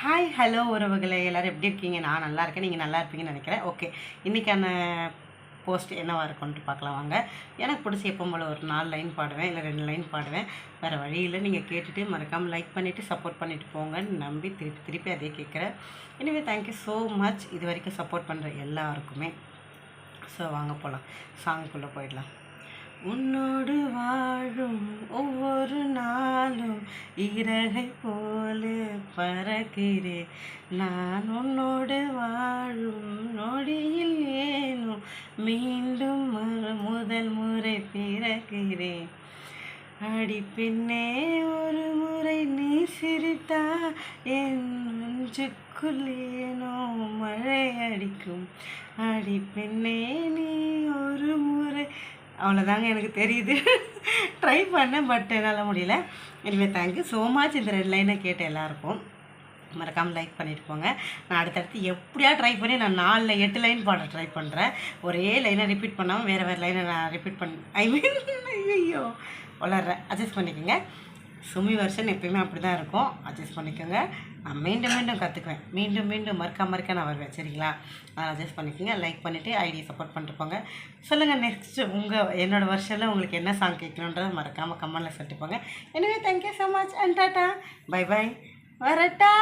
Hi hello உறவுகளே, எல்லோரும் எப்படி இருக்கீங்க? நான் நல்லா இருக்கேன், நீங்கள் நல்லா இருப்பீங்கன்னு நினைக்கிறேன். ஓகே, இன்றைக்கான போஸ்ட் என்னவாக இருக்கும்ன்ட்டு பார்க்கலாம் வாங்க. எனக்கு பிடிச்சி எப்போ போல் ஒரு 4 லைன் பாடுவேன், இல்லை 2 லைன் பாடுவேன். வேறு வழியில் நீங்கள் கேட்டுட்டு மறக்காமல் லைக் பண்ணிவிட்டு சப்போர்ட் பண்ணிவிட்டு போங்கன்னு நம்பி திருப்பி அதே கேட்குறேன். எனவே தேங்க்யூ ஸோ மச் இது வரைக்கும் சப்போர்ட் பண்ணுற எல்லாருக்குமே. ஸோ வாங்க போகலாம், சாங்குக்குள்ளே போயிடலாம். உன்னோடு வாழும் ஒவ்வொரு நாளும் இறகை போல பறக்கிறேன். நான் உன்னோடு வாழும் நொடியில் ஏனும் மீண்டும் முதல் முறை பிறக்கிறேன். அடி பெண்ணே, ஒரு முறை நீ சிரித்தா என் நெஞ்சுக்குள்ளேனோ மழை அடிக்கும். அடி பெண்ணே, நீ ஒரு முறை அவ்வளோதாங்க எனக்கு தெரியுது. ட்ரை பண்ணேன், பட் என்னால் முடியல. எனவே தேங்க்யூ ஸோ மச். இந்த 2 லைனை கேட்ட எல்லாருக்கும் மறக்காமல் லைக் பண்ணிட்டு போங்க. நான் அடுத்தடுத்து எப்படியா ட்ரை பண்ணி நான் 4 8 லைன் பாட ட்ரை பண்ணுறேன். ஒரே லைனை ரிப்பீட் பண்ணாமல் வேறு லைனை நான் ரிப்பீட் ஐயோ வளர்றேன். அட்ஜஸ்ட் பண்ணிக்கோங்க. சுமி வருஷன் எப்பயுமே அப்படி தான் இருக்கும். அட்ஜஸ்ட் பண்ணிக்கோங்க. நான் மீண்டும் கற்றுக்குவேன். மீண்டும் மறுக்க நான் வருவேன். சரிங்களா? அட்ஜஸ்ட் பண்ணிக்கோங்க. லைக் பண்ணிவிட்டு ஐடியை சப்போர்ட் பண்ணிட்டு போங்க. சொல்லுங்கள், நெக்ஸ்ட்டு என்னோடய வருஷனில் உங்களுக்கு என்ன சாங் கேட்கணுன்றதை மறக்காமல் கமெண்டில் சொல்லிட்டு போங்க. எனவே thank you so much and tata, bye bye, வரட்டா.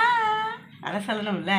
அதை சொல்லணும்ல.